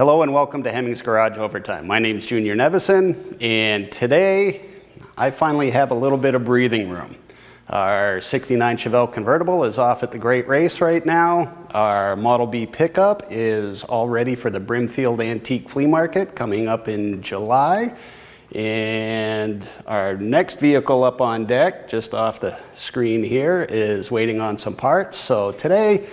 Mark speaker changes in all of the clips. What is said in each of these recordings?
Speaker 1: Hello and welcome to Hemmings Garage Overtime. My name is Junior Nevison, and today I finally have a little bit of breathing room. Our 69 Chevelle convertible is off at the Great Race right now. Our Model B pickup is all ready for the Brimfield Antique Flea Market coming up in July. And our next vehicle up on deck, just off the screen here, is waiting on some parts. So today,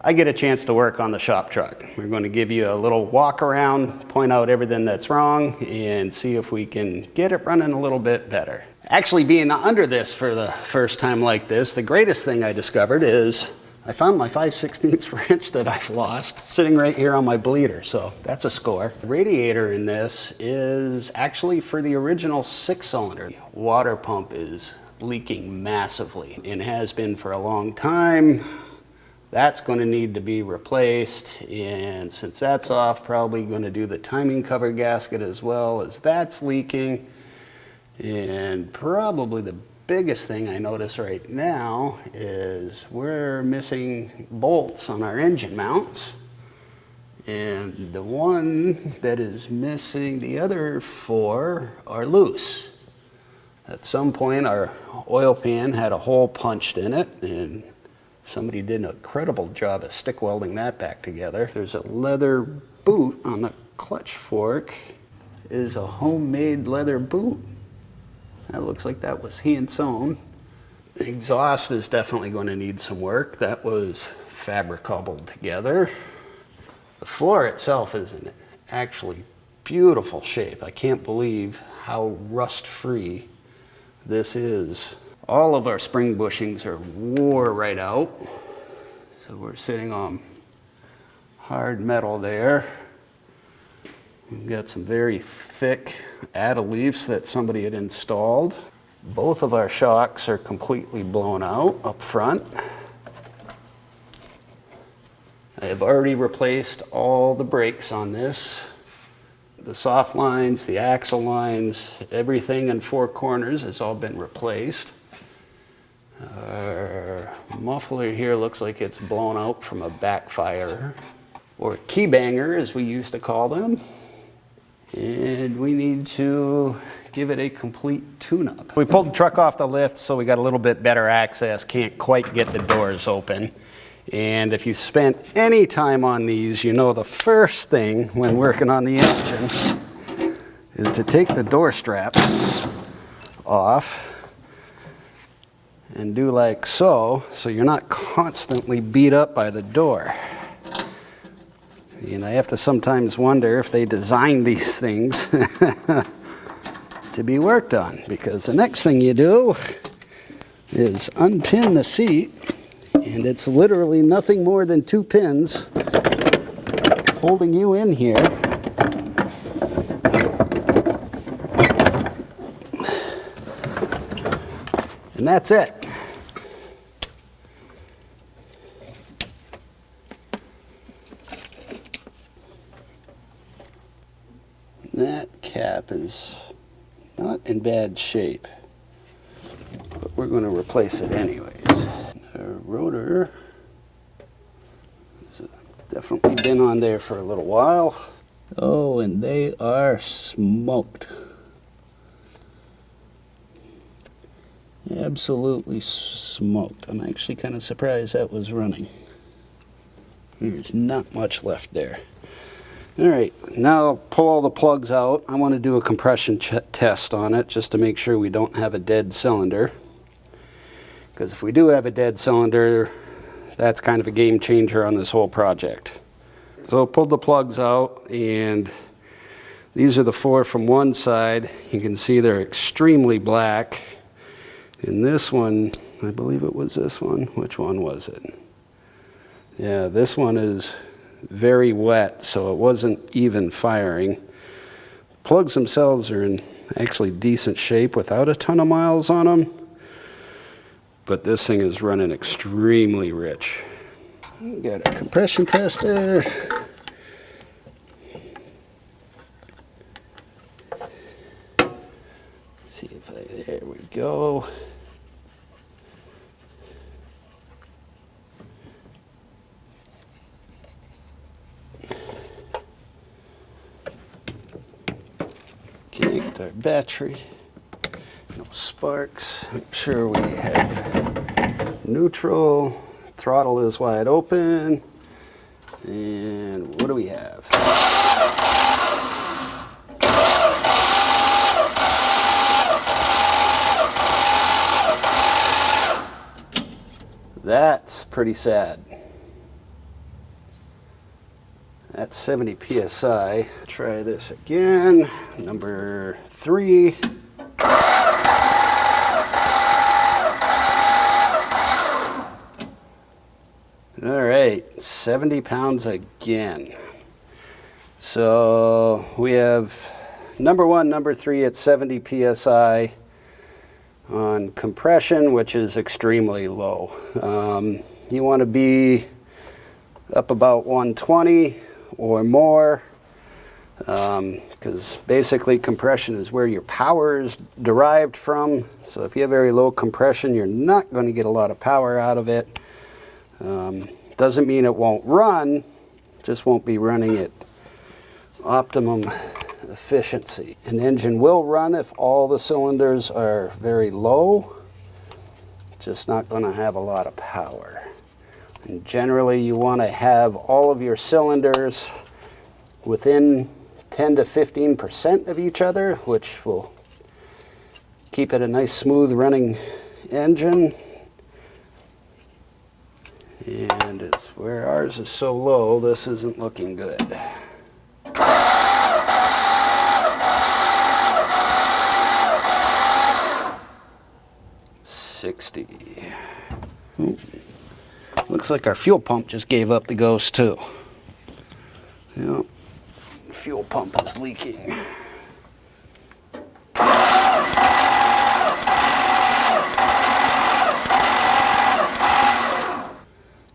Speaker 1: I get a chance to work on the shop truck. We're going to give you a little walk around, point out everything that's wrong, and see if we can get it running a little bit better. Actually, being under this for the first time like this, the greatest thing I discovered is I found my 5/16 wrench that I've lost sitting right here on my bleeder, so that's a score. The radiator in this is actually for the original 6-cylinder. Water pump is leaking massively and has been for a long time. That's going to need to be replaced, and since that's off, probably going to do the timing cover gasket as well, as that's leaking. And probably the biggest thing I notice right now is we're missing bolts on our engine mounts, and the one that is missing, the other 4 are loose. At some point our oil pan had a hole punched in it, and somebody did an incredible job of stick welding that back together. There's a leather boot on the clutch fork. It is a homemade leather boot. That looks like that was hand sewn. The exhaust is definitely going to need some work. That was fabric cobbled together. The floor itself is in actually beautiful shape. I can't believe how rust-free this is. All of our spring bushings are wore right out. So we're sitting on hard metal there. We've got some very thick add-a-leafs that somebody had installed. Both of our shocks are completely blown out up front. I have already replaced all the brakes on this. The soft lines, the axle lines, everything in 4 corners has all been replaced. Our muffler here looks like it's blown out from a backfire, or key banger as we used to call them. And we need to give it a complete tune-up. We pulled the truck off the lift, so we got a little bit better access. Can't quite get the doors open. And if you spent any time on these, you know the first thing when working on the engine is to take the door straps off and do like so, so you're not constantly beat up by the door. And I have to sometimes wonder if they designed these things to be worked on, because the next thing you do is unpin the seat, and it's literally nothing more than 2 pins holding you in here. And that's it. That cap is not in bad shape, but we're going to replace it anyways. The rotor has definitely been on there for a little while. Oh, and they are smoked. Absolutely smoked. I'm actually kind of surprised that was running. There's not much left there. All right, now I'll pull all the plugs out. I want to do a compression test on it just to make sure we don't have a dead cylinder. Because if we do have a dead cylinder, that's kind of a game changer on this whole project. So I pulled the plugs out, and these are the 4 from one side. You can see they're extremely black. And this one, I believe it was this one. Which one was it? Yeah, this one is very wet, so it wasn't even firing. Plugs themselves are in actually decent shape without a ton of miles on them, but this thing is running extremely rich. Got a compression tester. See if there we go. disconnect our battery. No sparks. Make sure we have neutral. Throttle is wide open. And what do we have? That's pretty sad. That's 70 psi. Try this again. Number 3. All right, 70 pounds again. So we have number 1, number 3 at 70 psi on compression, which is extremely low. You want to be up about 120 or more, because basically compression is where your power is derived from. So if you have very low compression, you're not going to get a lot of power out of it. Doesn't mean it won't run, just won't be running at optimum efficiency. An engine will run if all the cylinders are very low, just not going to have a lot of power. And generally you want to have all of your cylinders within 10 to 15% of each other, which will keep it a nice smooth running engine. And it's where ours is so low, this isn't looking good. Looks like our fuel pump just gave up the ghost too. Yep, fuel pump is leaking.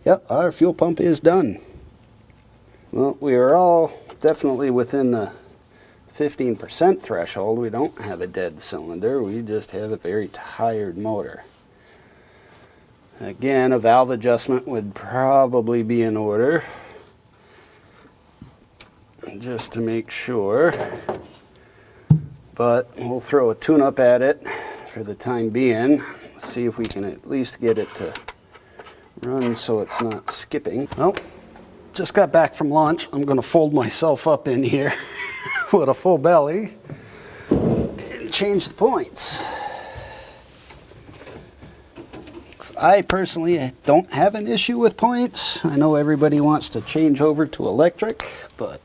Speaker 1: Yep, our fuel pump is done. Well, we are all definitely within the 15% threshold. We don't have a dead cylinder, we just have a very tired motor. Again, a valve adjustment would probably be in order, just to make sure. But we'll throw a tune-up at it for the time being. See if we can at least get it to run so it's not skipping. Well, just got back from lunch. I'm going to fold myself up in here with a full belly and change the points. I personally don't have an issue with points. I know everybody wants to change over to electric, but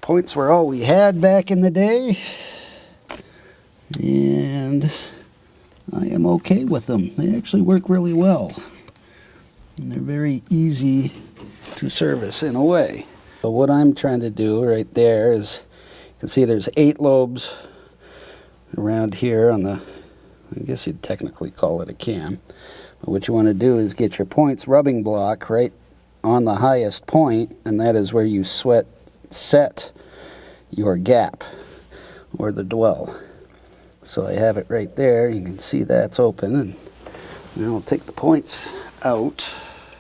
Speaker 1: points were all we had back in the day, and I am okay with them. They actually work really well, and they're very easy to service in a way. So what I'm trying to do right there is, you can see there's 8 lobes around here on the, I guess you'd technically call it a cam. But what you want to do is get your points rubbing block right on the highest point, and that is where you set your gap or the dwell. So I have it right there. You can see that's open, and now I'll take the points out.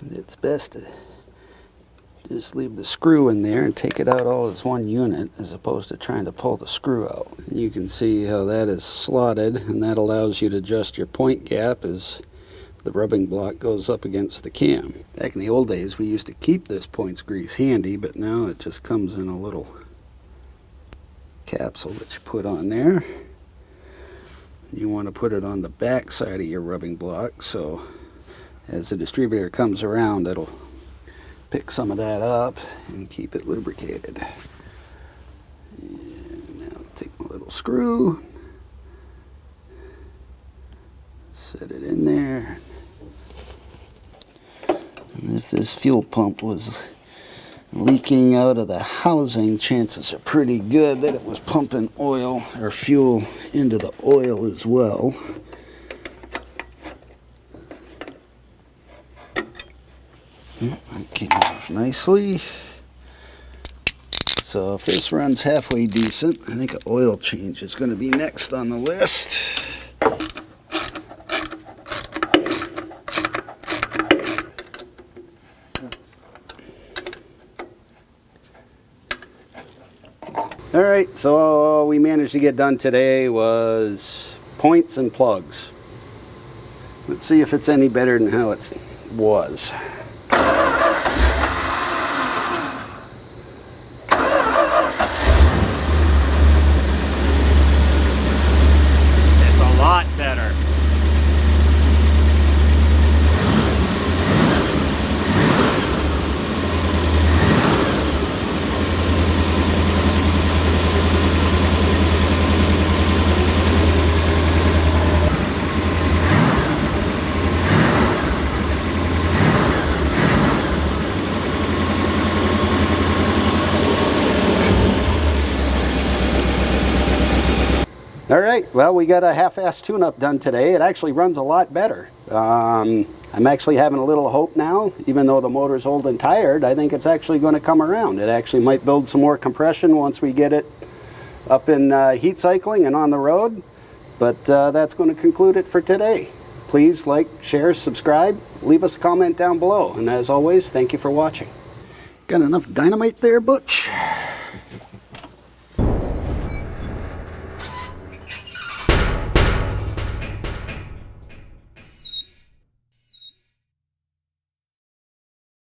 Speaker 1: It's best to just leave the screw in there and take it out all as one unit, as opposed to trying to pull the screw out. You can see how that is slotted, and that allows you to adjust your point gap as the rubbing block goes up against the cam. Back in the old days, we used to keep this points grease handy, but now it just comes in a little capsule that you put on there. You want to put it on the back side of your rubbing block, so as the distributor comes around, it'll pick some of that up and keep it lubricated. And now take my little screw, set it in there. And if this fuel pump was leaking out of the housing, chances are pretty good that it was pumping oil or fuel into the oil as well. That came off nicely. So if this runs halfway decent, I think an oil change is going to be next on the list. All right, so all we managed to get done today was points and plugs. Let's see if it's any better than how it was. It's a lot better. All right, well, we got a half-ass tune-up done today. It actually runs a lot better. I'm actually having a little hope now, even though the motor's old and tired. I think it's actually going to come around. It actually might build some more compression once we get it up in heat cycling and on the road. But that's going to conclude it for today. Please like, share, subscribe, leave us a comment down below. And as always, thank you for watching. Got enough dynamite there, Butch?